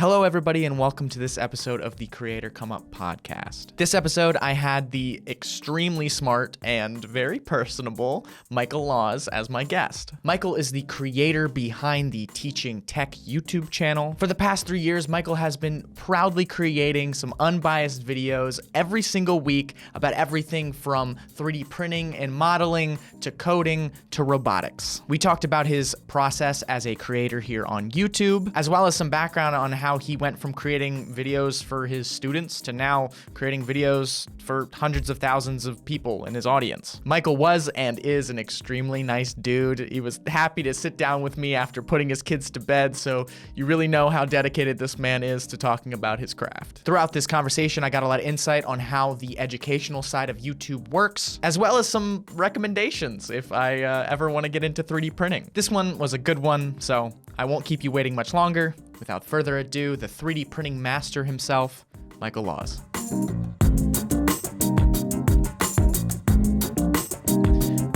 Hello, everybody, and welcome to this episode of the Creator Come Up podcast. This episode, I had the extremely smart and very personable Michael Laws as my guest. Michael is the creator behind the Teaching Tech YouTube channel. For the past 3 years, Michael has been proudly creating some unbiased videos every single week about everything from 3D printing and modeling to coding to robotics. We talked about his process as a creator here on YouTube, as well as some background on how he went from creating videos for his students to now creating videos for hundreds of thousands of people in his audience. Michael was and is an extremely nice dude. He was happy to sit down with me after putting his kids to bed, so you really know how dedicated this man is to talking about his craft. Throughout this conversation, I got a lot of insight on how the educational side of YouTube works, as well as some recommendations if I ever want to get into 3D printing. This one was a good one, so I won't keep you waiting much longer. Without further ado, the 3D printing master himself, Michael Laws.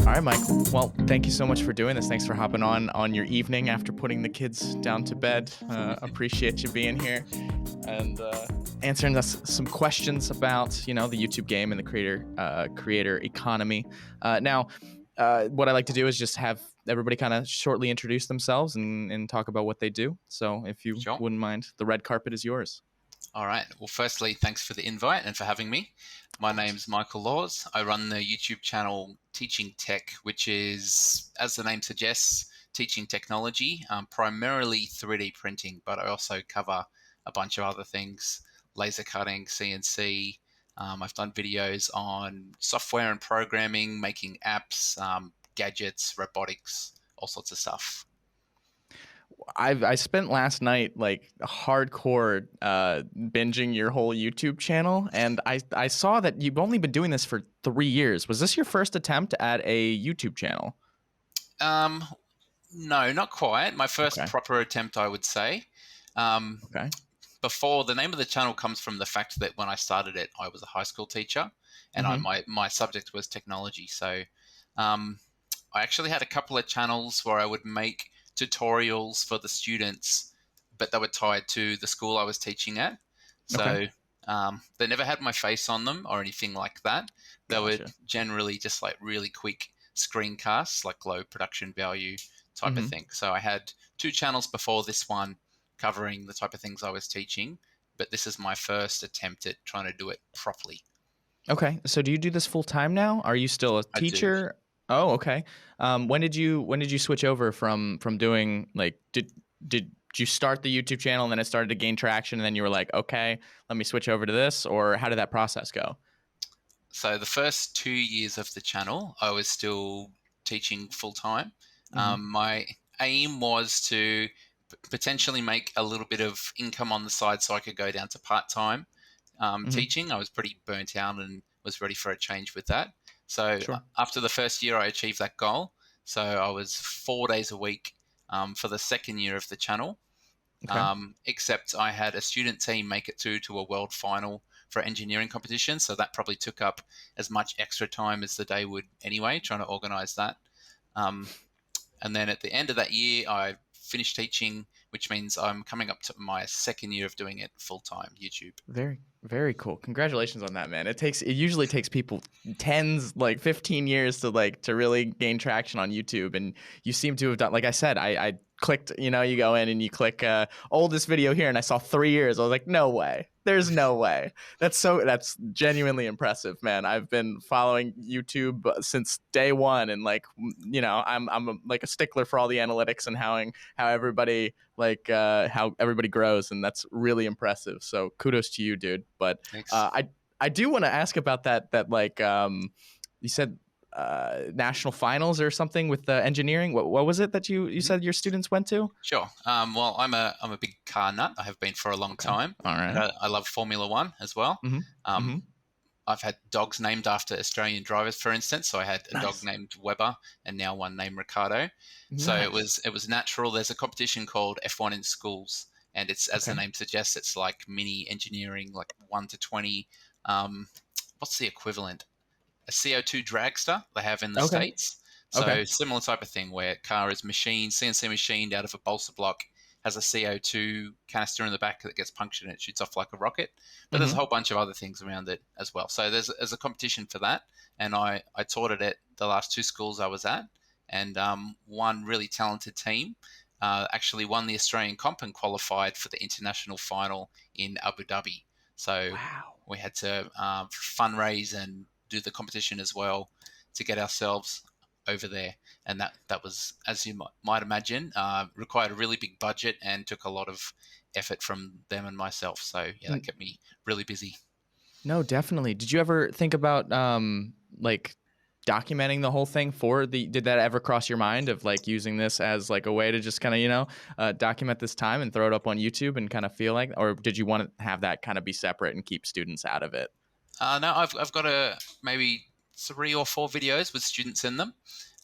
All right, Michael. Well, thank you so much for doing this. Thanks for hopping on your evening after putting the kids down to bed. Appreciate you being here and answering us some questions about, the YouTube game and the creator economy. Now, what I like to do is just have everybody kind of shortly introduce themselves and talk about what they do. So if you wouldn't mind, the red carpet is yours. All right. Well, firstly, thanks for the invite and for having me. My name's Michael Laws. I run the YouTube channel Teaching Tech, which is, as the name suggests, teaching technology, primarily 3D printing, but I also cover a bunch of other things, laser cutting, CNC. I've done videos on software and programming, making apps, gadgets, robotics, all sorts of stuff. I spent last night hardcore binging your whole YouTube channel, and I saw that you've only been doing this for 3 years. Was this your first attempt at a YouTube channel? No, not quite. My first proper attempt, I would say. Before, the name of the channel comes from the fact that when I started it, I was a high school teacher, and my subject was technology. So I actually had a couple of channels where I would make tutorials for the students, but they were tied to the school I was teaching at. So they never had my face on them or anything like that. They were generally just like really quick screencasts, like low production value type of thing. So I had 2 channels before this one covering the type of things I was teaching, but this is my first attempt at trying to do it properly. Okay. So do you do this full time now? Are you still a teacher? Oh, okay. When did you switch over from doing did you start the YouTube channel and then it started to gain traction and then you were like, okay, let me switch over to this, or how did that process go? So the first 2 years of the channel, I was still teaching full time. My aim was to potentially make a little bit of income on the side so I could go down to part-time teaching. I was pretty burnt out and was ready for a change with that. So after the first year, I achieved that goal. So I was 4 days a week for the second year of the channel, except I had a student team make it to a world final for engineering competition. So that probably took up as much extra time as the day would anyway, trying to organize that. And then at the end of that year, I finished teaching, which means I'm coming up to my second year of doing it full-time YouTube. Very, very cool. Congratulations on that, man. It usually takes people 15 years to really gain traction on YouTube. And you seem to have done, like I said, I clicked, you go in and you click oldest video here and I saw 3 years. I was like, no way. There's no way. That's genuinely impressive, man. I've been following YouTube since day one, and I'm like a stickler for all the analytics and how everybody how everybody grows, and that's really impressive. So kudos to you, dude. But I do want to ask about that you said national finals or something with the engineering. What was it that you said your students went to? Sure. Well, I'm a big car nut. I have been for a long time. All right. I love Formula One as well. I've had dogs named after Australian drivers, for instance. So I had a dog named Weber and now one named Ricardo. Nice. So it was natural. There's a competition called F1 in schools, and it's, as the name suggests, it's like mini engineering, like 1 to 20. What's the equivalent? A CO2 dragster they have in the States. So similar type of thing where car is machined, CNC machined out of a balsa block, has a CO2 canister in the back that gets punctured and it shoots off like a rocket. But there's a Mm-hmm. whole bunch of other things around it as well. So there's a competition for that, and I taught it at the last two schools I was at, and one really talented team actually won the Australian comp and qualified for the international final in Abu Dhabi. So Wow. we had to fundraise and do the competition as well to get ourselves over there. And that was, as you might imagine, required a really big budget and took a lot of effort from them and myself. So yeah, that kept me really busy. No, definitely. Did you ever think about like documenting the whole thing did that ever cross your mind of like using this as like a way to just kind of, document this time and throw it up on YouTube and kind of feel like, or did you want to have that kind of be separate and keep students out of it? No, I've got maybe 3 or 4 videos with students in them.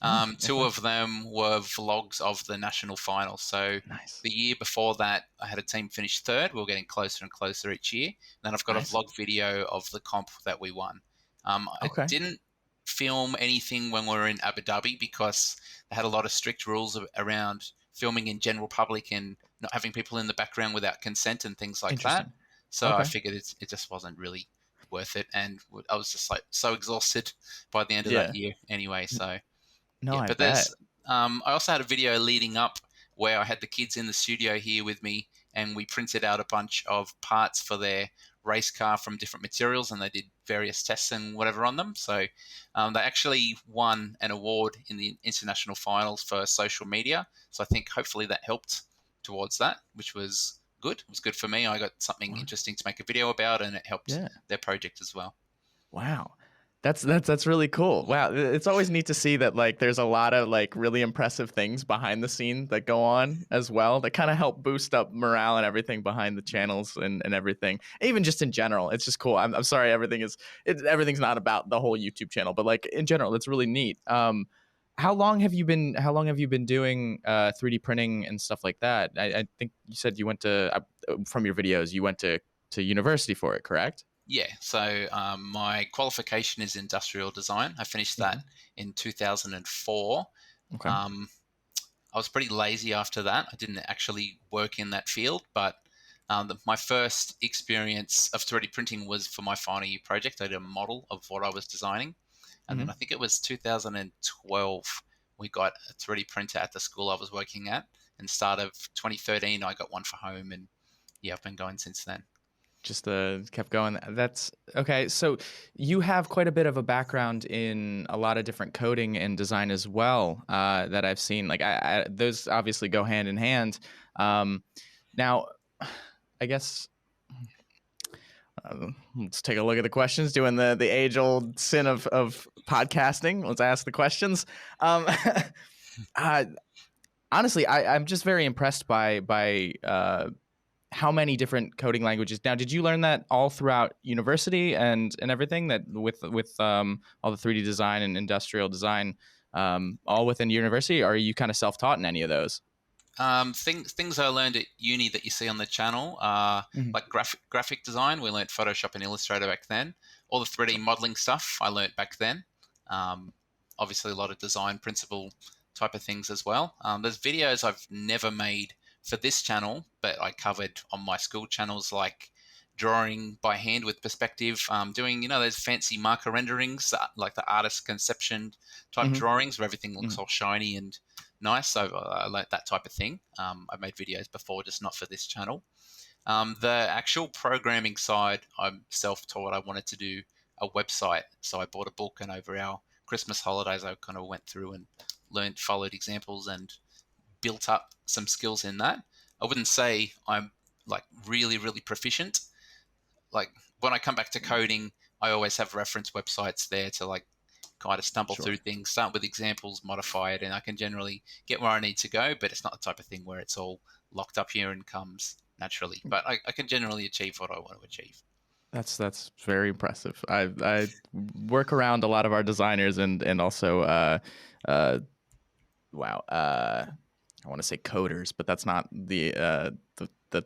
Oh, Two okay. of them were vlogs of the national final. So Nice. the year before that, I had a team finish third. We were getting closer and closer each year. And then I've got a Nice. vlog video of the comp that we won. I Okay. didn't film anything when we were in Abu Dhabi because they had a lot of strict rules around filming in general public and not having people in the background without consent and things like that. Interesting. So I Okay. figured it just wasn't really worth it, and I was just like so exhausted by the end of Yeah. that year anyway. So No, yeah, I but bet. I also had a video leading up where I had the kids in the studio here with me, and we printed out a bunch of parts for their race car from different materials, and they did various tests and whatever on them. So they actually won an award in the international finals for social media. So I think hopefully that helped towards that, which was good. It was good for me. I got something Wow. interesting to make a video about, and it helped Yeah. their project as well. Wow. That's really cool. Wow. It's always neat to see that like there's a lot of like really impressive things behind the scene that go on as well that kind of help boost up morale and everything behind the channels and everything. Even just in general. It's just cool. I'm sorry everything's not about the whole YouTube channel, but like in general, it's really neat. How long have you been doing 3D printing and stuff like that? I think you said you went to from your videos, you went to university for it, correct? Yeah, so my qualification is industrial design. I finished that in 2004. Okay. Um, I was pretty lazy after that. I didn't actually work in that field, but my first experience of 3D printing was for my final year project. I did a model of what I was designing. And then I Hmm. think it was 2012, we got a 3D printer at the school I was working at. And start of 2013, I got one for home. And yeah, I've been going since then. Just kept going. That's okay. So you have quite a bit of a background in a lot of different coding and design as well, that I've seen. Like those obviously go hand in hand. Now, I guess let's take a look at the questions. Doing the age old sin of podcasting. Let's ask the questions. Uh, Honestly, I'm just very impressed by how many different coding languages. Now, did you learn that all throughout university and everything that with all the 3D design and industrial design, all within university? Or are you kind of self-taught in any of those? Things I learned at uni that you see on the channel are Mhm. like graphic design. We learned Photoshop and Illustrator back then. All the 3D Sure. modeling stuff I learned back then. Um, Obviously, a lot of design principle type of things as well. There's videos I've never made for this channel, but I covered on my school channels, like drawing by hand with perspective, doing those fancy marker renderings, like the artist conception type Hmm. drawings where everything looks Hmm. all shiny and nice. So I learned that type of thing. I've made videos before, just not for this channel. The actual programming side, I'm self-taught. I wanted to do a website, so I bought a book, and over our Christmas holidays, I kind of went through and learned, followed examples, and built up some skills in that. I wouldn't say I'm like really, really proficient. Like when I come back to coding, I always have reference websites there to like kind of stumble through Sure. things, start with examples, modify it, and I can generally get where I need to go. But it's not the type of thing where it's all locked up here and comes naturally. But I can generally achieve what I want to achieve. That's very impressive. I work around a lot of our designers and also uh, wow. I want to say coders, but that's not the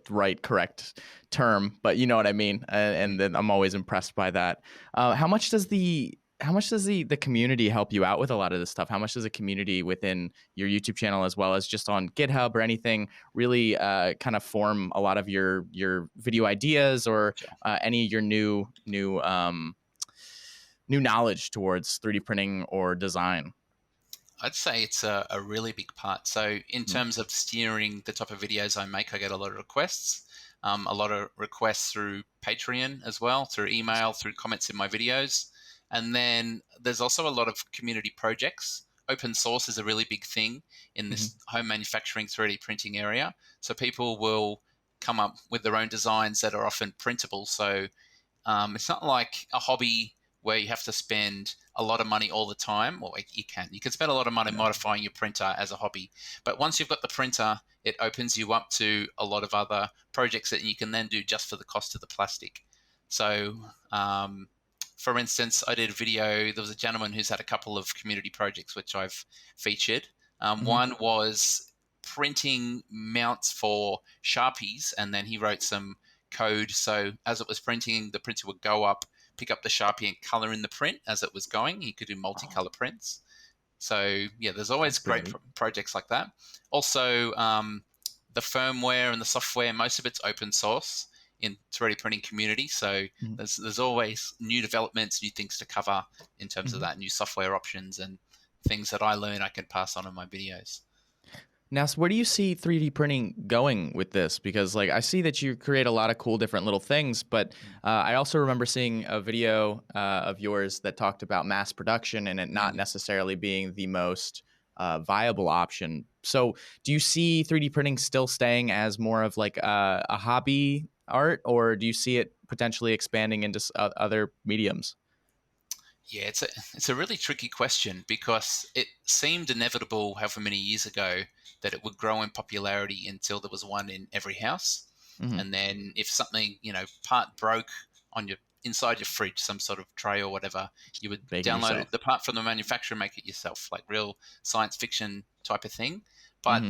right correct term. But you know what I mean. And then I'm always impressed by that. How much does the how much does the community help you out with a lot of this stuff? How much does the community within your YouTube channel, as well as just on GitHub or anything, really kind of form a lot of your video ideas, or any of your new knowledge towards 3D printing or design? I'd say it's a really big part. So in terms of steering the type of videos I make, I get a lot of requests. A lot of requests through Patreon as well, through email, through comments in my videos. And then there's also a lot of community projects. Open source is a really big thing in this home manufacturing 3D printing area. So people will come up with their own designs that are often printable. So it's not like a hobby where you have to spend a lot of money all the time. Or you can spend a lot of money modifying your printer as a hobby. But once you've got the printer, it opens you up to a lot of other projects that you can then do just for the cost of the plastic. So, for instance, I did a video. There was a gentleman who's had a couple of community projects which I've featured. One was printing mounts for Sharpies, and then he wrote some code. So as it was printing, the printer would go up, pick up the Sharpie, and color in the print as it was going. He could do multicolor prints. So yeah, there's always great projects like that. Also, the firmware and the software, most of it's open source in 3D printing community. So there's always new developments, new things to cover in terms of that, new software options and things that I learn I can pass on in my videos. Now, so where do you see 3D printing going with this? Because like I see that you create a lot of cool different little things, but I also remember seeing a video of yours that talked about mass production and it not necessarily being the most viable option. So do you see 3D printing still staying as more of like a hobby art, or do you see it potentially expanding into other mediums? Yeah, it's a really tricky question because it seemed inevitable however many years ago that it would grow in popularity until there was one in every house. And then if something, part broke on your inside your fridge, some sort of tray or whatever, you would download the part from the manufacturer and make it yourself, like real science fiction type of thing. But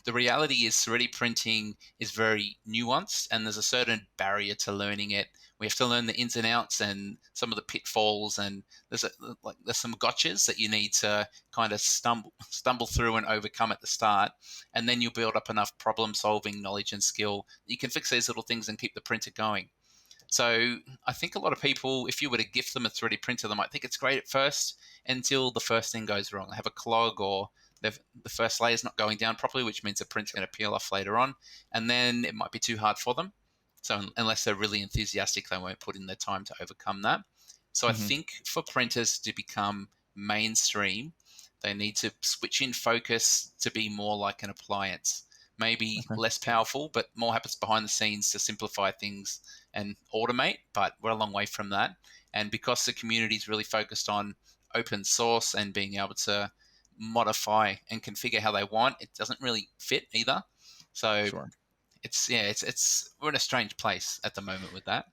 the reality is 3D printing is very nuanced and there's a certain barrier to learning it. We have to learn the ins and outs and some of the pitfalls, and there's some gotchas that you need to kind of stumble through and overcome at the start, and then you build up enough problem solving knowledge and skill that you can fix these little things and keep the printer going. So I think a lot of people, if you were to gift them a 3D printer, they might think it's great at first until the first thing goes wrong. They have a clog or the first layer is not going down properly, which means the print's going to peel off later on, and then it might be too hard for them. So unless they're really enthusiastic, they won't put in the time to overcome that. So I think for printers to become mainstream, they need to switch in focus to be more like an appliance. Maybe less powerful, but more happens behind the scenes to simplify things and automate, but we're a long way from that. And because the community is really focused on open source and being able to modify and configure how they want, it doesn't really fit either. So it's we're in a strange place at the moment with that.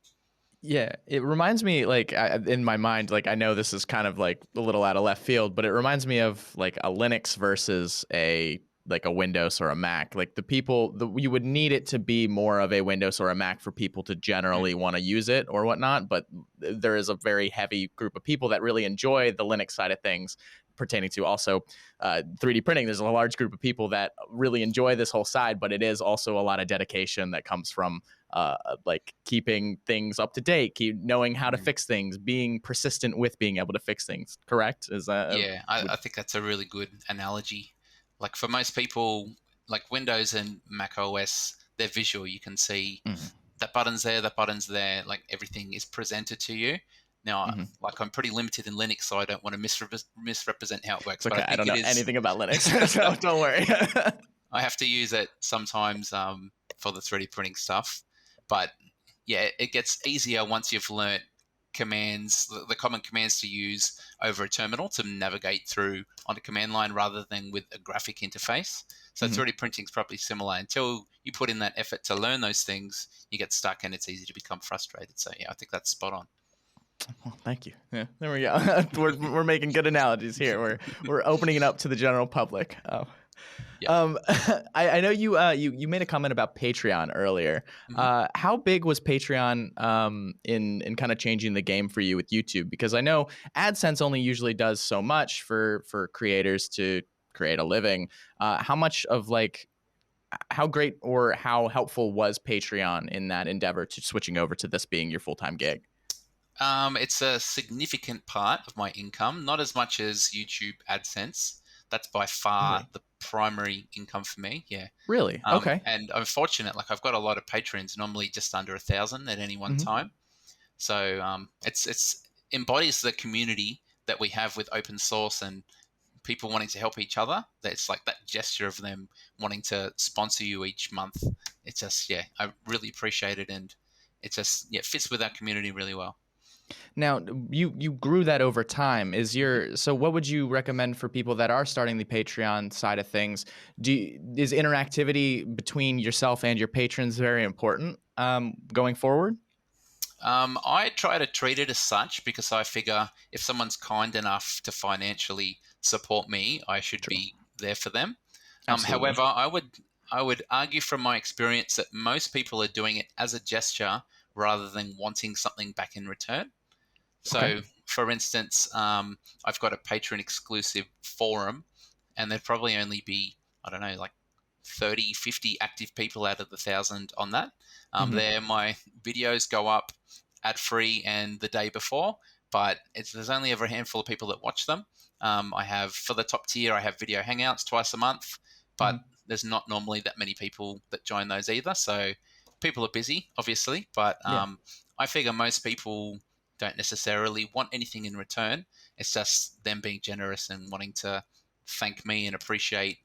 Yeah, it reminds me, like, in my mind, like, I know this is kind of like a little out of left field, but it reminds me of like a Linux versus a Windows or a Mac. Like you would need it to be more of a Windows or a Mac for people to generally want to use it or whatnot. But there is a very heavy group of people that really enjoy the Linux side of things, pertaining to also 3D printing. There's a large group of people that really enjoy this whole side, but it is also a lot of dedication that comes from like keeping things up to date, knowing how to fix things, being persistent with being able to fix things. Correct? Is that? Yeah, I think that's a really good analogy. Like for most people, like Windows and Mac OS, they're visual. You can see that button's there, like everything is presented to you. Now, like I'm pretty limited in Linux, so I don't want to misrepresent how it works. It's okay. But I don't know anything about Linux, so don't worry. I have to use it sometimes for the 3D printing stuff. But yeah, it gets easier once you've learnt commands, the common commands to use over a terminal to navigate through on a command line rather than with a graphic interface. So 3D printing is probably similar. Until you put in that effort to learn those things, you get stuck and it's easy to become frustrated. So yeah, I think that's spot on. Well, thank you. Yeah, there we go. we're making good analogies here. We're opening it up to the general public. Yeah. I know you made a comment about Patreon earlier. hmm How big was Patreon in kind of changing the game for you with YouTube? Because I know AdSense only usually does so much for creators to create a living. How much of like how great or how helpful was Patreon in that endeavor to switching over to this being your full-time gig? It's a significant part of my income, not as much as YouTube AdSense. That's by far Really? the primary income for me. Yeah. Really? Okay. And I'm fortunate, like I've got a lot of patrons, normally just under 1,000 at any one hmm time. So it's embodies the community that we have with open source and people wanting to help each other. That's like that gesture of them wanting to sponsor you each month. It's just, yeah, I really appreciate it, and it just, yeah, fits with our community really well. Now, you grew that over time. So what would you recommend for people that are starting the Patreon side of things? Is interactivity between yourself and your patrons very important going forward? I try to treat it as such because I figure if someone's kind enough to financially support me, I should True. be there for them. Absolutely. However, I would argue from my experience that most people are doing it as a gesture rather than wanting something back in return. Okay. So, for instance, I've got a patron exclusive forum, and there'd probably only be, I don't know, like 30, 50 active people out of the 1,000 on that. hmm There, my videos go up ad free and the day before, but there's only ever a handful of people that watch them. I have, for the top tier, I have video hangouts twice a month, but hmm there's not normally that many people that join those either. So people are busy, obviously, but Yeah. I figure most people don't necessarily want anything in return. It's just them being generous and wanting to thank me and appreciate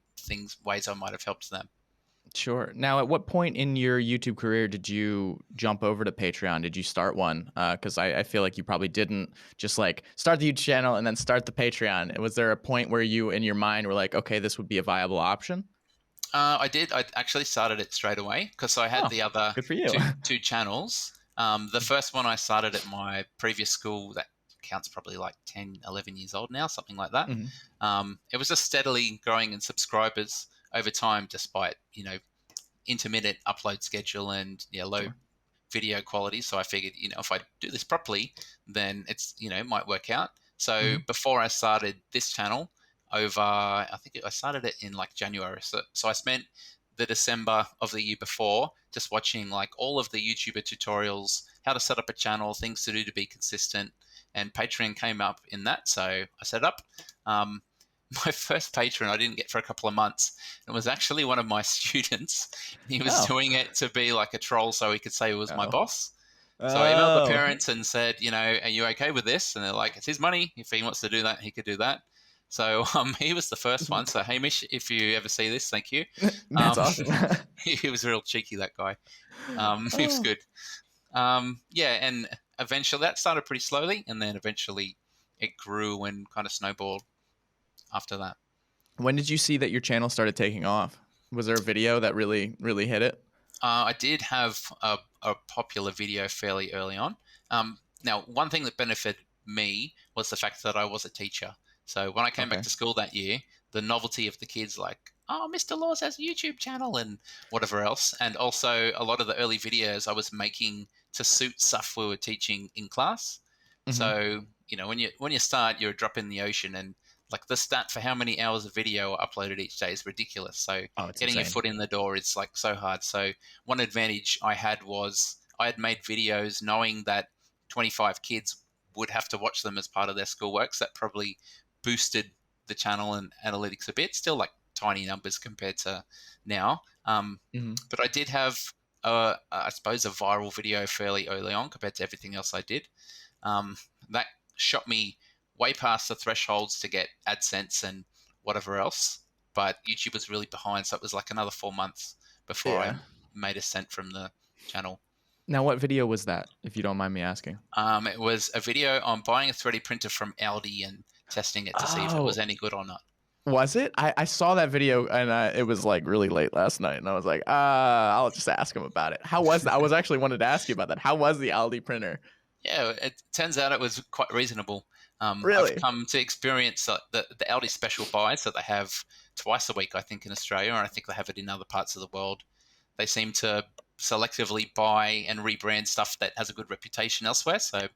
ways I might have helped them. Sure. Now, at what point in your YouTube career did you jump over to Patreon? Did you start one? Because I feel like you probably didn't just like start the YouTube channel and then start the Patreon. Was there a point where you, in your mind, were like, okay, this would be a viable option? I did. I actually started it straight away because I had Oh, the other good for you. two channels. The first one I started at my previous school that counts probably like 10, 11 years old now, something like that. hmm It was just steadily growing in subscribers over time, despite, intermittent upload schedule and low Sure. video quality. So I figured, if I do this properly, then it might work out. So hmm before I started this channel, I think I started it in like January. So I spent the December of the year before just watching like all of the YouTuber tutorials, how to set up a channel, things to do to be consistent. And Patreon came up in that. So I set up. Um, my first patron I didn't get for a couple of months. It was actually one of my students. He was Oh. doing it to be like a troll so he could say he was my Oh. boss. So I emailed the Oh. parents and said, are you okay with this? And they're like, it's his money. If he wants to do that, he could do that. So he was the first one. So Hamish, if you ever see this, thank you. That's Um, awesome. he was real cheeky, that guy. He was Oh. good. Yeah, and eventually that started pretty slowly, and then eventually it grew and kind of snowballed after that. When did you see that your channel started taking off? Was there a video that really hit it? I did have a popular video fairly early on. Now, one thing that benefited me was the fact that I was a teacher. So when I came back Okay. to school that year, the novelty of the kids like, oh, Mr. Laws has a YouTube channel and whatever else. And also a lot of the early videos I was making to suit stuff we were teaching in class. hmm So, when you start, you're a drop in the ocean, and like the stat for how many hours of video are uploaded each day is ridiculous. So Oh, it's getting your insane. foot in the door is like so hard. So one advantage I had was I had made videos knowing that 25 kids would have to watch them as part of their schoolwork. So that probably boosted the channel and analytics a bit. Still like tiny numbers compared to now. hmm But I did have, I suppose, a viral video fairly early on compared to everything else I did. That shot me way past the thresholds to get AdSense and whatever else. But YouTube was really behind, so it was like another 4 months before I Yeah. made a cent from the channel. Now, what video was that, if you don't mind me asking? It was a video on buying a 3D printer from Aldi and testing it to see if it was Oh, any good or not. was it? I saw that video and it was like really late last night, and I was like, I'll just ask him about it. How was that? I was actually wanted to ask you about that. How was the Aldi printer? Yeah, it turns out it was quite reasonable. I've Really? come to experience the Aldi special buys that they have twice a week, I think, in Australia, and I think they have it in other parts of the world. They seem to selectively buy and rebrand stuff that has a good reputation elsewhere. So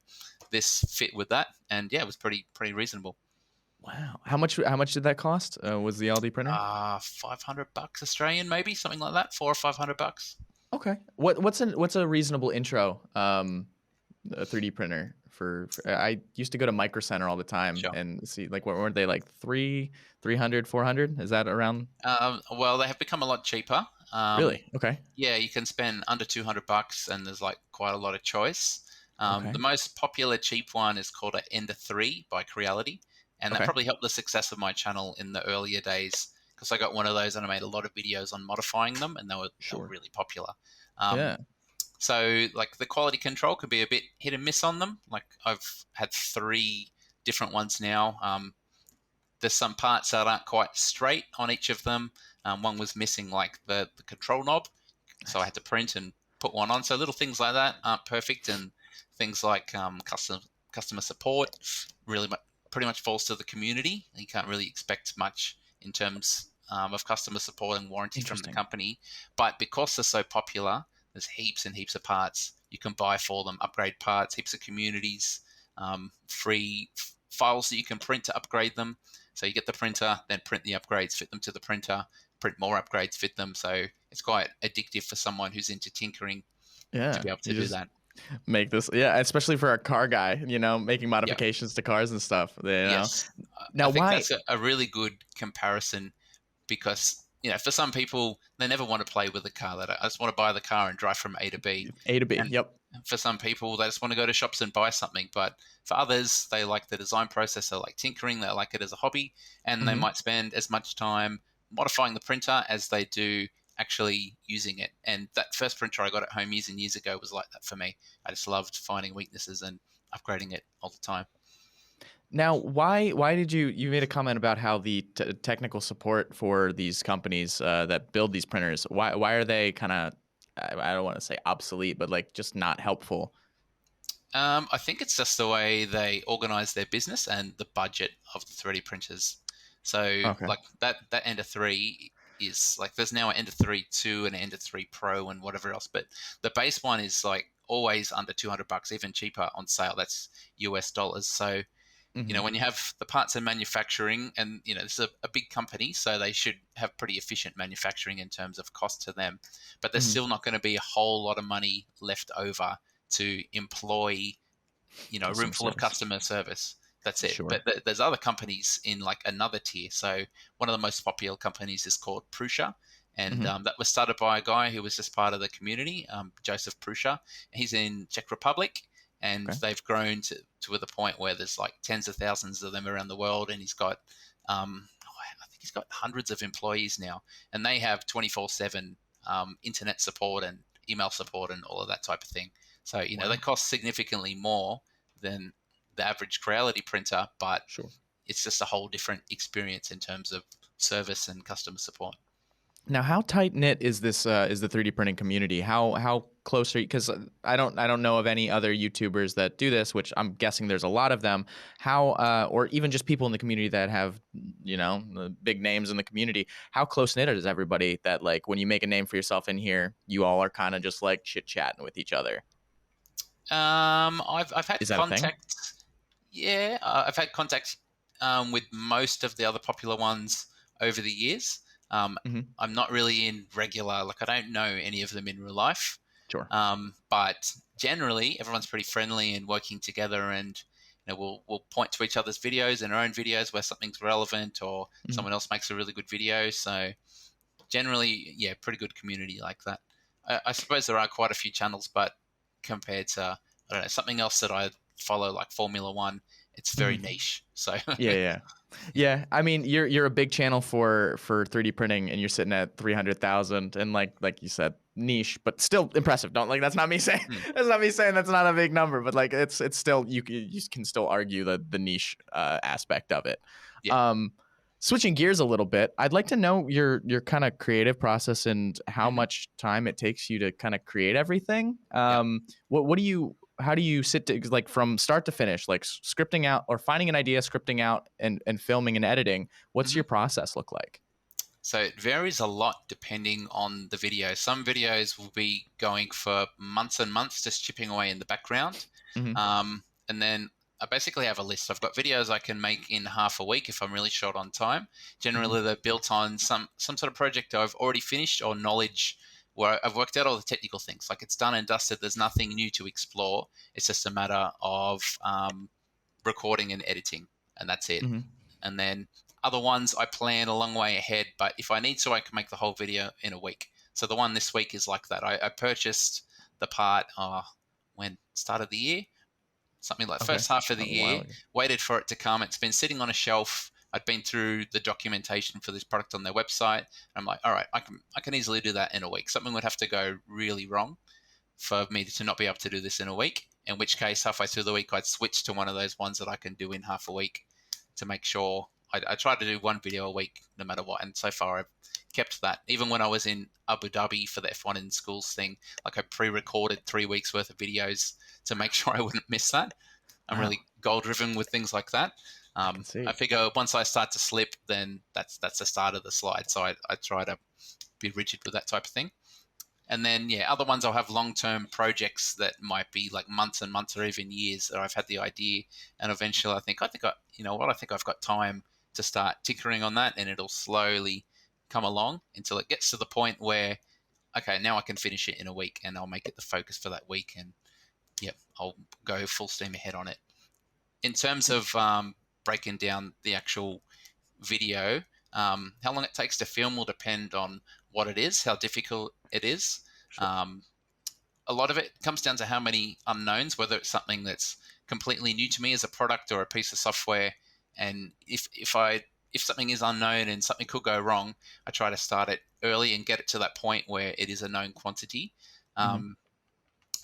this fit with that, and yeah, it was pretty reasonable. Wow. How much did that cost? Was the Aldi printer? $500 Australian, maybe something like that, 400 or $500. Okay. What's a reasonable intro a 3D printer for I used to go to Micro Center all the time Sure. and see like what weren't they like 300, 400? Is that around? Well, they have become a lot cheaper. Really? Okay. Yeah, you can spend under $200, and there's like quite a lot of choice. The Okay. most popular cheap one is called an Ender 3 by Creality, and that Okay. probably helped the success of my channel in the earlier days because I got one of those and I made a lot of videos on modifying them, and they were Sure. really popular. Um, Yeah. so like the quality control could be a bit hit and miss on them. Like I've had three different ones now. There's some parts that aren't quite straight on each of them. One was missing like the control knob, so I Nice. had to print and put one on. So little things like that aren't perfect, and things like customer support really pretty much falls to the community. You can't really expect much in terms of customer support and warranty from the Interesting. company. But because they're so popular, there's heaps and heaps of parts you can buy for them, upgrade parts, heaps of communities, free files that you can print to upgrade them. So you get the printer, then print the upgrades, fit them to the printer, print more upgrades, fit them. So it's quite addictive for someone who's into tinkering to Yeah. be able to You do just that. make this, yeah, especially for a car guy, making Yeah. modifications to cars and stuff, Yes. I Now think why? that's a really good comparison because, for some people, they never want to play with the car. I just want to buy the car and drive from A to B. A to B. And Yep. for some people, they just want to go to shops and buy something. But for others, they like the design process. They like tinkering. They like it as a hobby. And they Hmm. might spend as much time modifying the printer as they do actually using it. And that first printer I got at home years and years ago was like that for me. I just loved finding weaknesses and upgrading it all the time. Now, why did you made a comment about how the technical support for these companies that build these printers, why are they kind of, I don't want to say obsolete, but like just not helpful? I think it's just the way they organize their business and the budget of the 3D printers. So, Okay. like that Ender 3 is like there's now an Ender 3 2 and an Ender 3 Pro and whatever else, but the base one is like always under $200, even cheaper on sale. That's US dollars. So, Hmm. when you have the parts and manufacturing, and this is a big company, so they should have pretty efficient manufacturing in terms of cost to them. But there's Hmm. still not going to be a whole lot of money left over to employ, a room Customer full of service. customer service. That's it. Sure. But there's other companies in like another tier. So one of the most popular companies is called Prussia. And Hmm. that was started by a guy who was just part of the community, Joseph Prussia. He's in Czech Republic, and Okay. they've grown to the point where there's like tens of thousands of them around the world, and he's got I think he's got hundreds of employees now, and they have 24/7 internet support and email support and all of that type of thing. So they Wow. cost significantly more than the average Creality printer, but Sure. it's just a whole different experience in terms of service and customer support. Now, how tight knit is this? Is the 3D printing community? How close are you? Because I don't know of any other YouTubers that do this, which I'm guessing there's a lot of them. How or even just people in the community that have the big names in the community. How close knit is everybody? That like when you make a name for yourself in here, you all are kind of just like chit chatting with each other. I've had Is that a thing? contact. Yeah, I've had contact with most of the other popular ones over the years. Hmm. I'm not really in regular, like I don't know any of them in real life. Sure. But generally, everyone's pretty friendly and working together, and we'll point to each other's videos and our own videos where something's relevant or Hmm. someone else makes a really good video. So generally, yeah, pretty good community like that. I suppose there are quite a few channels, but compared to I don't know something else that I follow like Formula One, it's very Hmm. niche. So Yeah, yeah. Yeah, I mean, you're a big channel for 3D printing, and you're sitting at 300,000, and like you said, niche, but still impressive. Don't like that's not me saying mm, that's not me saying that's not a big number, but like it's still you can still argue the niche aspect of it. yeah, Um, Switching gears a little bit, I'd like to know your kind of creative process and how hmm much time it takes you to kind of create everything. yeah. What do you how do you sit to, like, from start to finish, like scripting out or finding an idea, scripting out, and filming and editing? What's Mhm. your process look like? So it varies a lot depending on the video. Some videos will be going for months and months, just chipping away in the background. Hmm. And then I basically have a list. I've got videos I can make in half a week if I'm really short on time. Hmm. Generally, they're built on some sort of project I've already finished or knowledge where I've worked out all the technical things. Like it's done and dusted. There's nothing new to explore. It's just a matter of recording and editing, and that's it. Hmm. And then other ones I plan a long way ahead, but if I need to, I can make the whole video in a week. So the one this week is like that. I purchased the part when start of the year, something like Okay. first half of A the while year, ago. waited for it to come. It's been sitting on a shelf. I'd been through the documentation for this product on their website. I'm like, all right, I can easily do that in a week. Something would have to go really wrong for me to not be able to do this in a week. In which case, halfway through the week, I'd switch to one of those ones that I can do in half a week to make sure I try to do one video a week no matter what. And so far, I've kept that. Even when I was in Abu Dhabi for the F1 in schools thing, like I pre-recorded 3 weeks worth of videos to make sure I wouldn't miss that. I'm Wow. really goal driven with things like that. I can see. I figure once I start to slip, then that's the start of the slide. So I try to be rigid with that type of thing. And then, yeah, other ones I'll have long term projects that might be like months and months or even years that I've had the idea. And eventually you know what, I think I've got time to start tinkering on that and it'll slowly come along until it gets to the point where, okay, now I can finish it in a week and I'll make it the focus for that week. And yep, I'll go full steam ahead on it. In terms of breaking down the actual video, how long it takes to film will depend on what it is, how difficult it is. Sure. Um, a lot of it comes down to how many unknowns, whether it's something that's completely new to me as a product or a piece of software. And if something is unknown and something could go wrong, I try to start it early and get it to that point where it is a known quantity. Hmm. Um,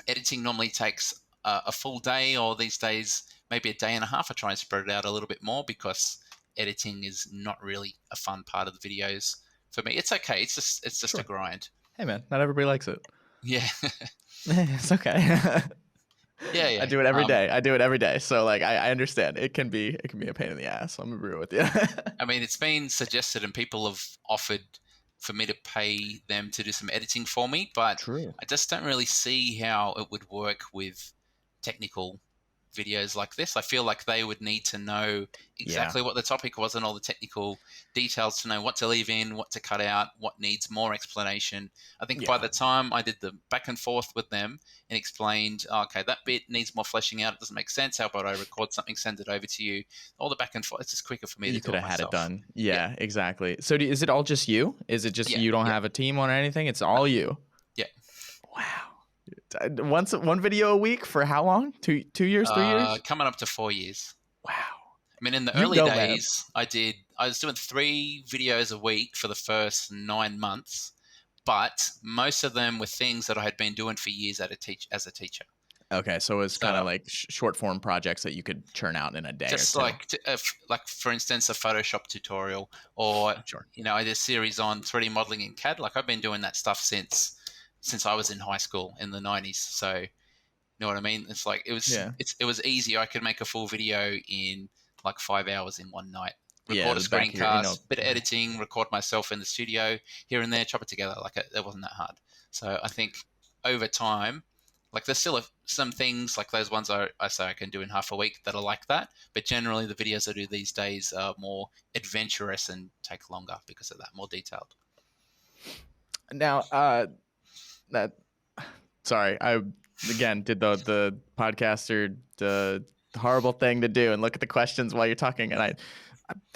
Editing normally takes a full day, or these days maybe a day and a half. I try and spread it out a little bit more because editing is not really a fun part of the videos for me. It's okay. It's just a Sure. grind. Hey, man, not everybody likes it. Yeah, It's okay. yeah, I yeah. do it every day. I do it every day. So like I understand. It can be a pain in the ass. I'm agree with you. I mean, it's been suggested and people have offered for me to pay them to do some editing for me, but True. I just don't really see how it would work with technical videos like this. I feel like they would need to know Yeah. exactly what the topic was and all the technical details to know what to leave in, what to cut out, what needs more explanation. I think by Yeah. the time I did the back and forth with them and explained, oh, okay, that bit needs more fleshing out, it doesn't make sense. How about I record something, send it over to you? All the back and forth, it's just quicker for me to You do could it have had it myself. done. Yeah, Yeah, exactly. So is it all just you? Is it just yeah, you don't yeah, have a team on or anything? It's all you. yeah. Wow. One video a week for how long? 2 years, 3 years? Coming up to 4 years. Wow. I mean, in the You early go, man. days, I was doing 3 videos a week for the first 9 months, but most of them were things that I had been doing for years as a teacher. Okay, so it's kind of So like short form projects that you could churn out in a day or just two. like for instance, a Photoshop tutorial, or Sure. I did a series on 3D modeling in CAD. Like I've been doing that stuff since I was in high school in the 90s. So you know what I mean? It's like Yeah. it was easy. I could make a full video in like 5 hours in one night. Yeah, Record a the back of your. screencast, bit of editing, record myself in the studio here and there, chop it together. Like it wasn't that hard. So I think over time, like there's still some things like those ones I say I can do in half a week that are like that. But generally, the videos I do these days are more adventurous and take longer because of that, more detailed. Now, that sorry, I again did the podcaster the horrible thing to do and look at the questions while you're talking, and I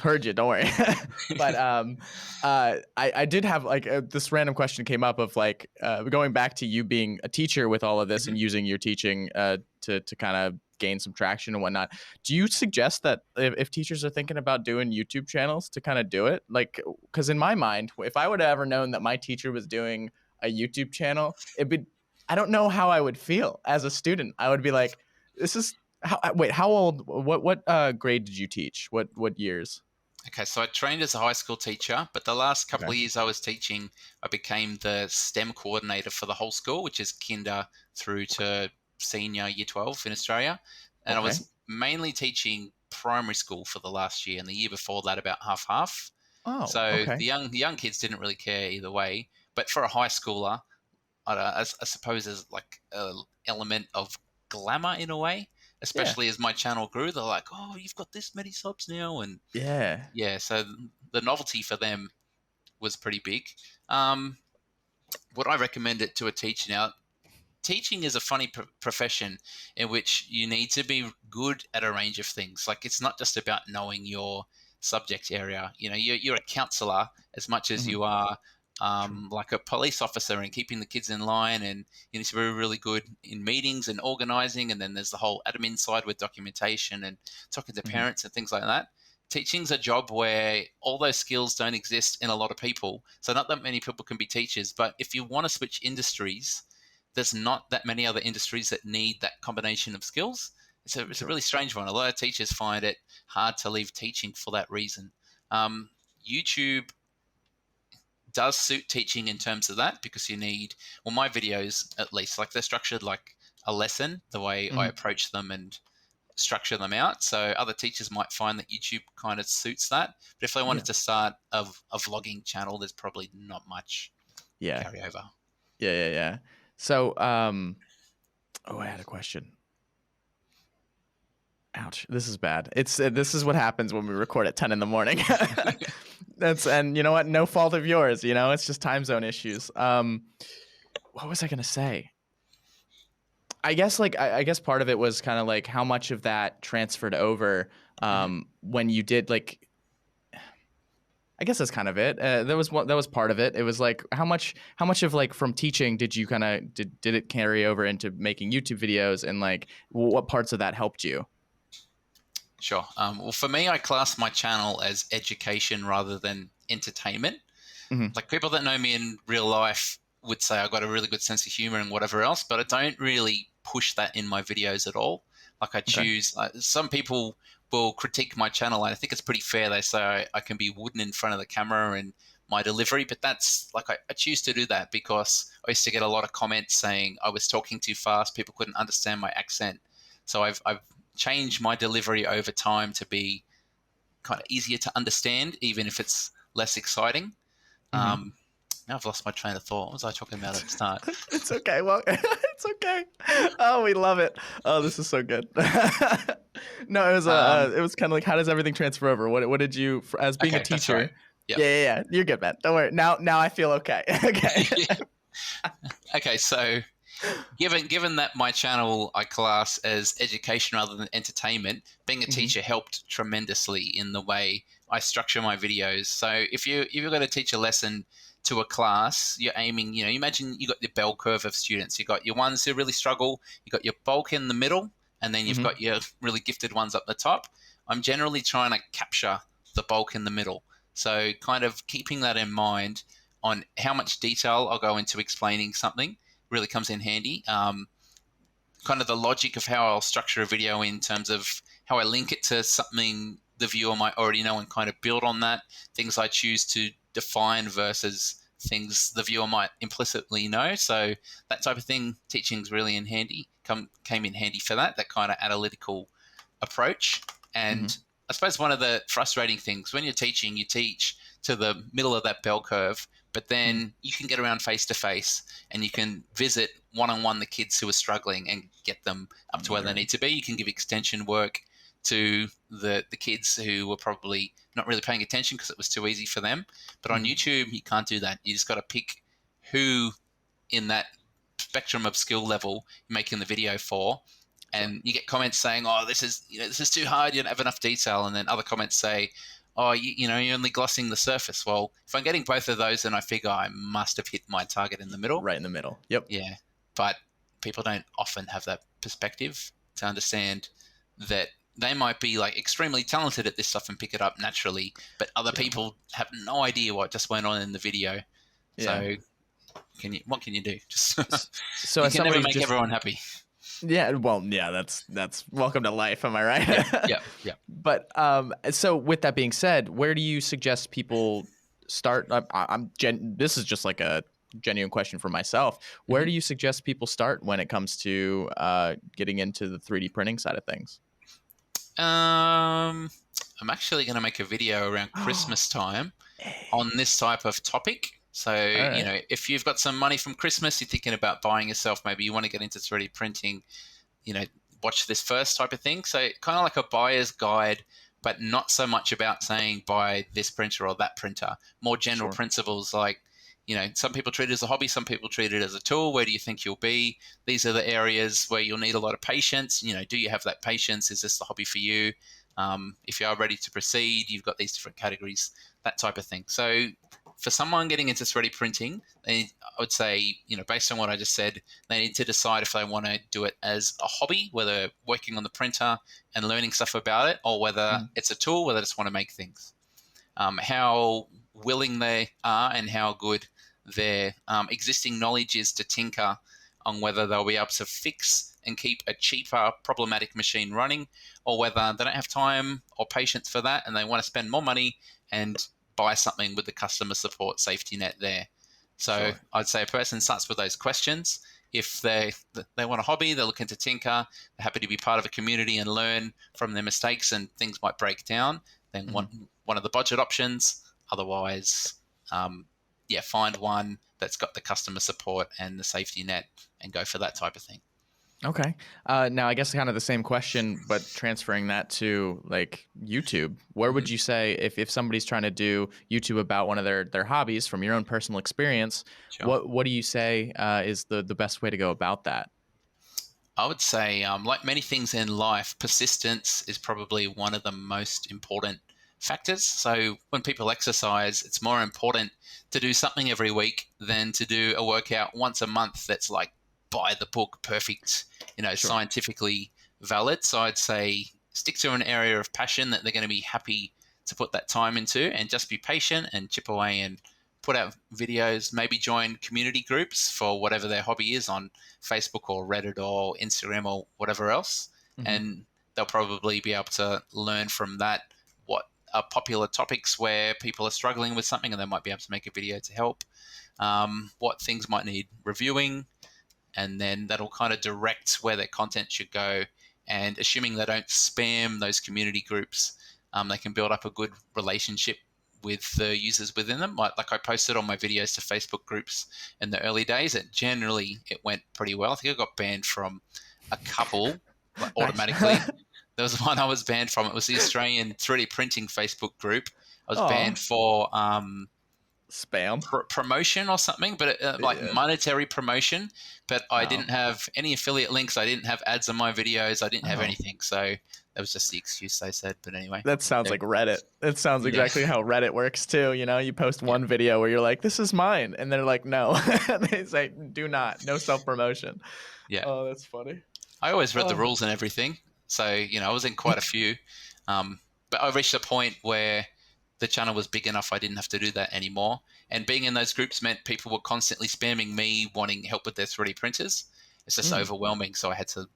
heard you. Don't worry. But I did have like this random question came up of like going back to you being a teacher with all of this Mhm. and using your teaching to kind of gain some traction and whatnot. Do you suggest that if teachers are thinking about doing YouTube channels to kind of do it? Like, because in my mind, if I would have ever known that my teacher was doing a YouTube channel, I don't know how I would feel as a student. I would be like, this is wait, how old? What grade did you teach? What years? Okay, so I trained as a high school teacher, but the last couple Okay. of years I was teaching, I became the STEM coordinator for the whole school, which is kinder through to senior year 12 in Australia. And I Okay. was mainly teaching primary school for the last year, and the year before that about half. Oh, So okay. the young kids didn't really care either way. But for a high schooler, I suppose there's like an element of glamour in a way, Yeah. especially as my channel grew. They're like, "Oh, you've got this many subs now," and Yeah. yeah, so the novelty for them was pretty big. Um, would I recommend it to a teacher now? Teaching is a funny profession in which you need to be good at a range of things. Like it's not just about knowing your subject area. You know, you're a counselor as much as Hmm. you are True. like a police officer and keeping the kids in line. And you need to be really good in meetings and organizing. And then there's the whole admin side with documentation and talking to Hmm. parents and things like that. Teaching's a job where all those skills don't exist in a lot of people. So not that many people can be teachers. But if you want to switch industries, there's not that many other industries that need that combination of skills. It's a True. really strange one. A lot of teachers find it hard to leave teaching for that reason. YouTube does suit teaching in terms of that because you need, well, my videos at least, like they're structured like a lesson, the way I Hmm. approach them and structure them out. So other teachers might find that YouTube kind of suits that. But if they Yeah. wanted to start a vlogging channel, there's probably not much Yeah. carryover. Yeah. Yeah. Yeah. So, oh, I had a question. Ouch. This is bad. This is what happens when we record at 10 in the morning. And you know what? No fault of yours. You know, it's just time zone issues. What was I gonna say? I guess I guess part of it was kind of like how much of that transferred over Mhm. when you did like. I guess that's kind of it. That was part of it. It was like how much of like from teaching did you kind of did it carry over into making YouTube videos, and like what parts of that helped you? Sure. Well, for me, I class my channel as education rather than entertainment. Hmm. Like people that know me in real life would say I've got a really good sense of humor and whatever else, but I don't really push that in my videos at all. Like I Okay. choose, some people will critique my channel, and I think it's pretty fair. They say I can be wooden in front of the camera and my delivery, but that's like I choose to do that because I used to get a lot of comments saying I was talking too fast, people couldn't understand my accent. So I've changed my delivery over time to be kind of easier to understand, even if it's less exciting. Hmm. Um, now I've lost my train of thought. What was I talking about at the start? It's okay. Well, it's okay. Oh, we love it. Oh, this is so good. No, Um, it was kind of like how does everything transfer over? What did you as being a okay, that's right. teacher? Yep. Yeah, yeah, yeah. You're good, man. Don't worry. Now I feel okay. Okay. Yeah. Okay, so given that my channel I class as education rather than entertainment, being a Hmm. teacher helped tremendously in the way I structure my videos. So if you're going to teach a lesson to a class, you're aiming, you imagine you got the bell curve of students. You got your ones who really struggle, you got your bulk in the middle, and then you've Hmm. got your really gifted ones up the top. I'm generally trying to capture the bulk in the middle. So kind of keeping that in mind on how much detail I'll go into explaining something really comes in handy. Kind of the logic of how I'll structure a video in terms of how I link it to something the viewer might already know and kind of build on that. Things I choose to define versus things the viewer might implicitly know. So that type of thing, teaching's really in handy. Came in handy for that kind of analytical approach. Hmm. And I suppose one of the frustrating things when you're teaching, you teach to the middle of that bell curve, but Hmm. then you can get around face to face and you can visit one on one the kids who are struggling and get them up to where they Right. need to be. You can give extension work to the kids who were probably not really paying attention because it was too easy for them. But on Hmm. YouTube, you can't do that. You just got to pick who in that spectrum of skill level you're making the video for, Sure. and you get comments saying, "Oh, this is too hard. You don't have enough detail," and then other comments say, "Oh, you're only glossing the surface." Well, if I'm getting both of those, then I figure I must have hit my target in the middle. Right in the middle. Yep. Yeah, but people don't often have that perspective to understand that they might be like extremely talented at this stuff and pick it up naturally, but other Yep. people have no idea what just went on in the video. Yeah. So what can you do? Just So you as can never somebody make just everyone happy. yeah, well, yeah, that's welcome to life. Am I Yeah, right? yeah, yeah. But so with that being said, where do you suggest people start? This is just like a genuine question for myself. Where do you suggest people start when it comes to getting into the 3D printing side of things? I'm actually going to make a video around Christmas time on this type of topic. So, All right. if you've got some money from Christmas, you're thinking about buying yourself, maybe you want to get into 3D printing, you know, watch this first type of thing. So, kind of like a buyer's guide, but not so much about saying buy this printer or that printer, more general Sure. principles like, some people treat it as a hobby, some people treat it as a tool. Where do you think you'll be? These are the areas where you'll need a lot of patience. Do you have that patience? Is this the hobby for you? If you are ready to proceed, you've got these different categories, that type of thing. So for someone getting into 3D printing, I would say, based on what I just said, they need to decide if they want to do it as a hobby, whether working on the printer and learning stuff about it, or whether it's a tool, whether they just want to make things. How willing they are and how good their existing knowledge is to tinker on whether they'll be able to fix and keep a cheaper problematic machine running, or whether they don't have time or patience for that and they want to spend more money and buy something with the customer support safety net there. So Sure. I'd say a person starts with those questions. If they want a hobby, they're looking to tinker, they're happy to be part of a community and learn from their mistakes, and things might break down, then one of the budget options. Otherwise, find one that's got the customer support and the safety net and go for that type of thing. Okay. Now, I guess kind of the same question, but transferring that to like YouTube. Where would you say if somebody's trying to do YouTube about one of their hobbies from your own personal experience, Sure. what do you say is the best way to go about that? I would say, like many things in life, persistence is probably one of the most important factors. So when people exercise, it's more important to do something every week than to do a workout once a month that's like by the book, perfect, Sure. scientifically valid. So I'd say stick to an area of passion that they're going to be happy to put that time into, and just be patient and chip away and put out videos, maybe join community groups for whatever their hobby is on Facebook or Reddit or Instagram or whatever else. And they'll probably be able to learn from that what are popular topics where people are struggling with something, and they might be able to make a video to help. What things might need reviewing, and then that'll kind of direct where their content should go. And assuming they don't spam those community groups, they can build up a good relationship with the users within them. Like I posted all my videos to Facebook groups in the early days, and generally it went pretty well. I think I got banned from a couple automatically. There was one I was banned from. It was the Australian 3D printing Facebook group. I was banned for spam promotion or something, but monetary promotion. But I didn't have any affiliate links. I didn't have ads on my videos. I didn't have anything. So that was just the excuse they said. But anyway, that sounds like Reddit. It sounds exactly how Reddit works too. You post one video where you're like, "This is mine," and they're like, "No." They say, "Do not, no self promotion." Yeah. Oh, that's funny. I always read the rules and everything. So, I was in quite a few. But I reached a point where the channel was big enough I didn't have to do that anymore. And being in those groups meant people were constantly spamming me, wanting help with their 3D printers. It's just overwhelming. So I had to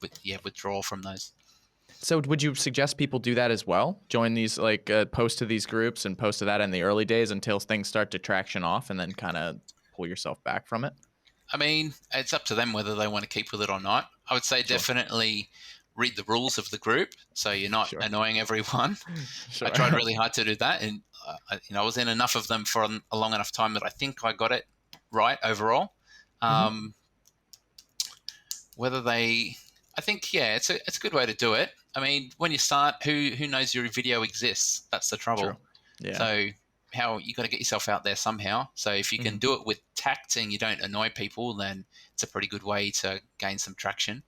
withdraw from those. So would you suggest people do that as well? Join these, post to these groups and post to that in the early days until things start to traction off, and then kind of pull yourself back from it? I mean, it's up to them whether they want to keep with it or not. I would say definitely read the rules of the group so you're not annoying everyone. I tried really hard to do that, and I was in enough of them for a long enough time that I think I got it right overall. Whether they, I think, it's a good way to do it. I mean, when you start, who knows your video exists? That's the trouble. True. Yeah. So how you got to get yourself out there somehow. So if you can do it with tact and you don't annoy people, then it's a pretty good way to gain some traction.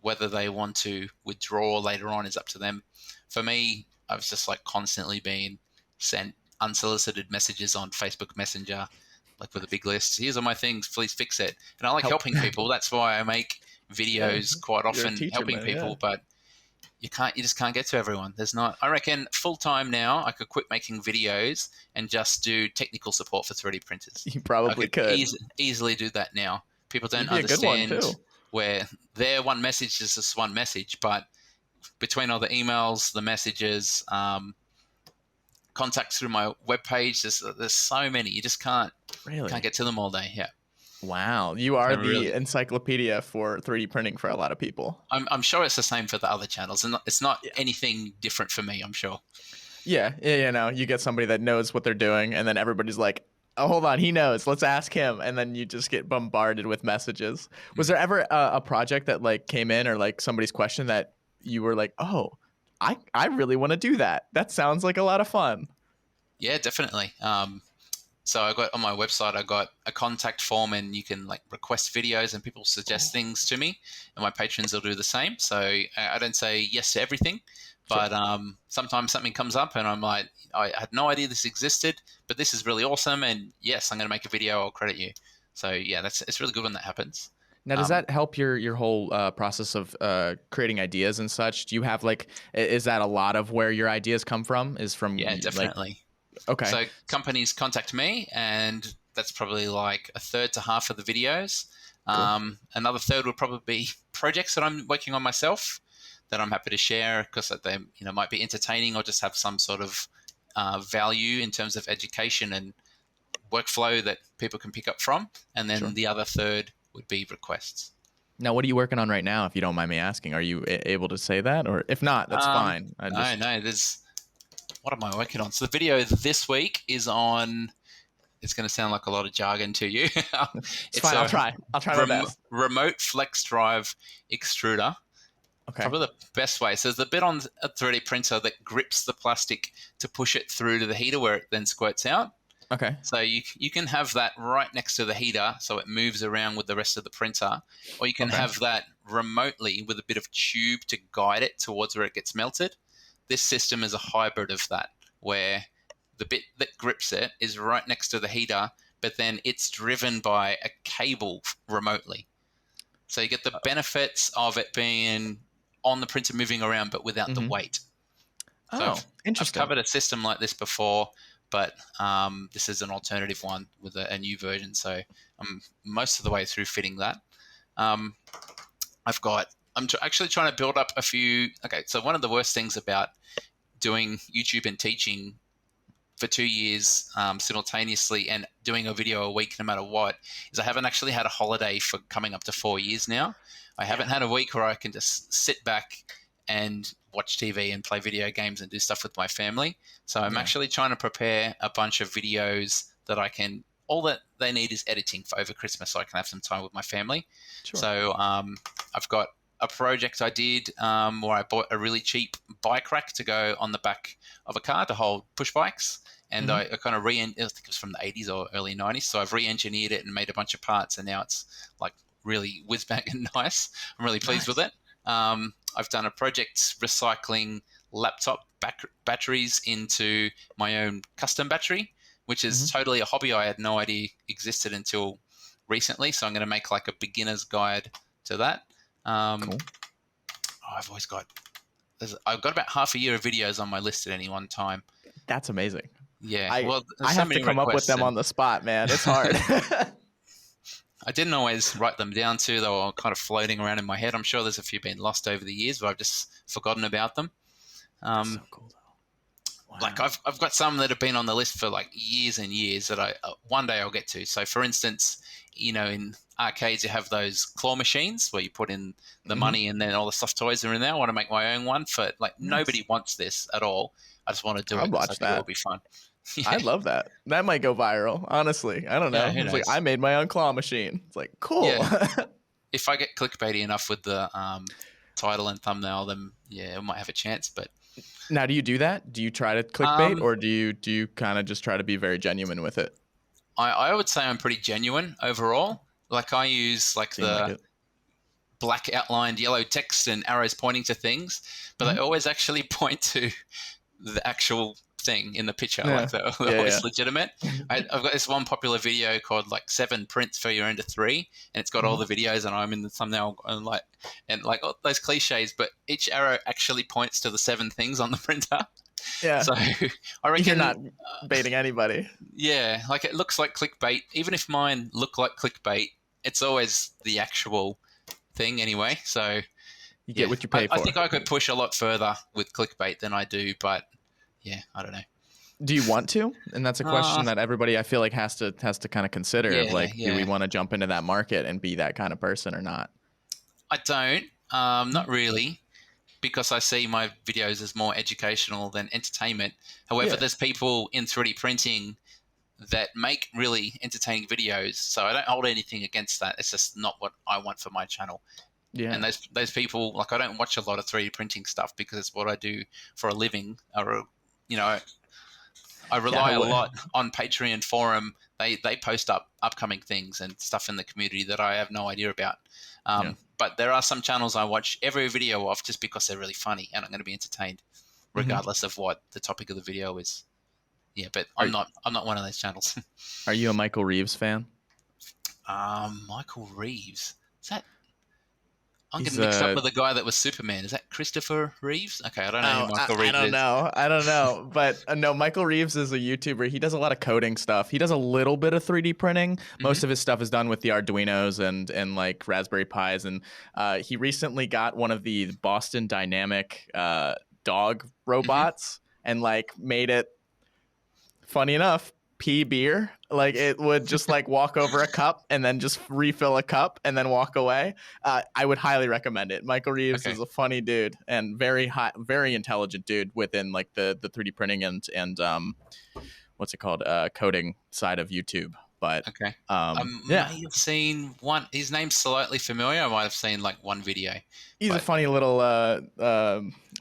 Whether they want to withdraw later on is up to them. For me, I was just like constantly being sent unsolicited messages on Facebook Messenger, like with a big list. Here's all my things, please fix it. And I like helping people. That's why I make videos quite often, helping people. But you just can't get to everyone. I reckon full time now, I could quit making videos and just do technical support for 3D printers. You probably could. Easily do that now. People don't You'd be understand a good one too. Where their one message is just one message, but between all the emails, the messages, contacts through my webpage, there's so many. You just can't Really? Can't get to them all day. Yeah. Wow. You So are the really, encyclopedia for 3D printing for a lot of people. I'm sure it's the same for the other channels, and it's not Yeah. anything different for me. I'm sure. Yeah. No, you get somebody that knows what they're doing, and then everybody's like, "Oh, hold on, he knows. Let's ask him." And then you just get bombarded with messages. Was Mm. there ever a project that like came in, or like somebody's question that you were like, "Oh, I really want to do that. That sounds like a lot of fun." Yeah, definitely. So I got on my website, I got a contact form, and you can like request videos, and people suggest Oh, things to me, and my patrons will do the same. So I don't say yes to everything, sure. but sometimes something comes up, and I'm like, I had no idea this existed, but this is really awesome, and yes, I'm going to make a video. I'll credit you. So yeah, it's really good when that happens. Now, does Um, that help your whole process of creating ideas and such? Do you have like, is that a lot of where your ideas come from? Is from yeah, like, definitely. okay, So companies contact me, and that's probably like a third to half of the videos. cool, Another third would probably be projects that I'm working on myself that I'm happy to share because they might be entertaining or just have some sort of value in terms of education and workflow that people can pick up from. And then sure. the other third would be requests. Now, what are you working on right now, if you don't mind me asking? Are you able to say that, or if not, that's fine. I No, just, no. There's what am I working on? So the video this week is on. It's going to sound like a lot of jargon to you. it's It's fine. I'll a try. I'll try my best. remote flex drive extruder. Okay. Probably the best way. So there's the bit on a 3D printer that grips the plastic to push it through to the heater where it then squirts out. Okay. So you can have that right next to the heater so it moves around with the rest of the printer, or you can Okay. have that remotely with a bit of tube to guide it towards where it gets melted. This system is a hybrid of that, where the bit that grips it is right next to the heater, but then it's driven by a cable remotely. So you get the benefits of it being on the printer moving around, but without the Mm-hmm. weight. So Oh, I've interesting. covered a system like this before, but this is an alternative one with a new version. So I'm most of the way through fitting that. Um, actually trying to build up a few. Okay, so one of the worst things about doing YouTube and teaching for 2 years simultaneously and doing a video a week no matter what is I haven't actually had a holiday for coming up to 4 years now. I Yeah. haven't had a week where I can just sit back and watch TV and play video games and do stuff with my family. So I'm Yeah. actually trying to prepare a bunch of videos that I can. All that they need is editing for over Christmas, so I can have some time with my family. Sure. So I've got a project I did where I bought a really cheap bike rack to go on the back of a car to hold push bikes. And Mm-hmm. I kind of I think it was from the 80s or early 90s. So I've re-engineered it and made a bunch of parts, and now it's like really whiz bang and nice. I'm really pleased with Nice. it. I've done a project recycling laptop batteries into my own custom battery, which Mm-hmm. is totally a hobby I had no idea existed until recently. So I'm going to make like a beginner's guide to that. Cool. I've got about half a year of videos on my list at any one time. That's amazing. Yeah, I well, I there's so have to many come up with requests, them and on the spot, man. It's hard. I didn't always write them down too. They were kind of floating around in my head. I'm sure there's a few been lost over the years, but I've just forgotten about them. That's so Um, cool, though. like Wow. I've got some that have been on the list for like years and years that I one day I'll get to. So, for instance, in arcades you have those claw machines where you put in the Mm-hmm. money and then all the soft toys are in there. I want to make my own one for like Nice. nobody wants this at all. I just want to do it I'd because I watch think it that. will be fun. I Yeah, love that. That might go viral. Honestly, I don't yeah, know. who It's like I knows? made my own claw machine. It's like cool. Yeah, if I get clickbaity enough with the title and thumbnail, then yeah, I might have a chance. But Now, do you do that? Do you try to clickbait, um, or do you kind of just try to be very genuine with it? I would say I'm pretty genuine overall. Like I use like Seem like the it. black outlined yellow text and arrows pointing to things, but Hmm. they always actually point to the actual thing in the picture. Yeah. Like they're Yeah. always legitimate. I've got this one popular video called like 7 prints for your under 3, and it's got all Mhm. the videos, and I'm in the thumbnail and like all those cliches, but each arrow actually points to the 7 things on the printer. Yeah. So I You're reckon, not baiting anybody. yeah, like it looks like clickbait. Even if mine look like clickbait, it's always the actual thing anyway. So You get yeah, what you I, pay I for. think I could push a lot further with clickbait than I do, but yeah, I don't know. Do you want to? And that's a question that everybody I feel like has to kind of consider of like, do we want to jump into that market and be that kind of person or not? I don't. Not really, because I see my videos as more educational than entertainment. However, there's people in 3D printing that make really entertaining videos, so I don't hold anything against that. It's just not what I want for my channel. Yeah. And those people, like, I don't watch a lot of 3D printing stuff because it's what I do for a living. Or, you know, I rely a lot on Patreon forum. They post up upcoming things and stuff in the community that I have no idea about. But there are some channels I watch every video of just because they're really funny and I'm going to be entertained, regardless of what the topic of the video is. Yeah, but I'm not one of those channels. Are you a Michael Reeves fan? Michael Reeves. Is that? I'm getting mixed up with the guy that was Superman. Is that Christopher Reeves? Okay, I don't know who Michael Reeves is. I don't know. But no, Michael Reeves is a YouTuber. He does a lot of coding stuff. He does a little bit of 3D printing. Most of his stuff is done with the Arduinos and like Raspberry Pis. And he recently got one of the Boston Dynamic dog robots and like made it, funny enough, pee beer. Like it would just like walk over a cup and then just refill a cup and then walk away. I would highly recommend it. Michael Reeves is a funny dude and very intelligent dude within like the 3D printing and what's it called, coding side of YouTube. But I may have seen one. His name's slightly familiar. I might have seen like one video. He's a funny little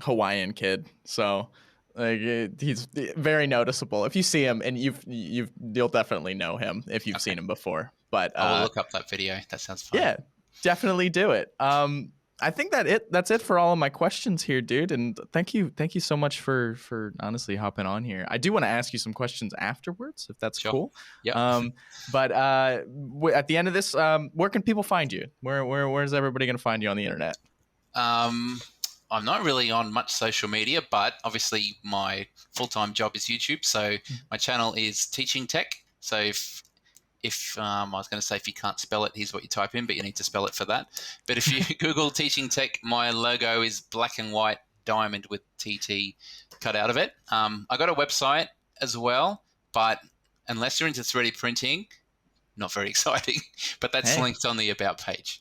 Hawaiian kid. So. Like he's very noticeable. If you see him, and you'll definitely know him if you've seen him before. But I will look up that video. That sounds fun. Yeah, definitely do it. I think that's it for all of my questions here, dude. And thank you so much for honestly hopping on here. I do want to ask you some questions afterwards, if that's cool. Yeah. But at the end of this, where can people find you? Where's everybody gonna find you on the internet? I'm not really on much social media, but obviously my full-time job is YouTube. So my channel is Teaching Tech. So if I was going to say if you can't spell it, here's what you type in, but you need to spell it for that. But if you Google Teaching Tech, my logo is black and white diamond with TT cut out of it. I got a website as well, but unless you're into 3D printing, not very exciting. But that's linked on the About page.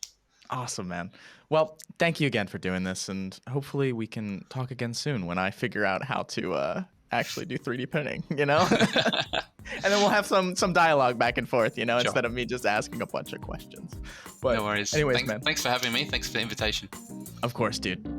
Awesome, man. Well, thank you again for doing this, and hopefully we can talk again soon when I figure out how to actually do 3D printing, you know? And then we'll have some dialogue back and forth, you know, instead of me just asking a bunch of questions. But no worries. Anyways, man. Thanks for having me. Thanks for the invitation. Of course, dude.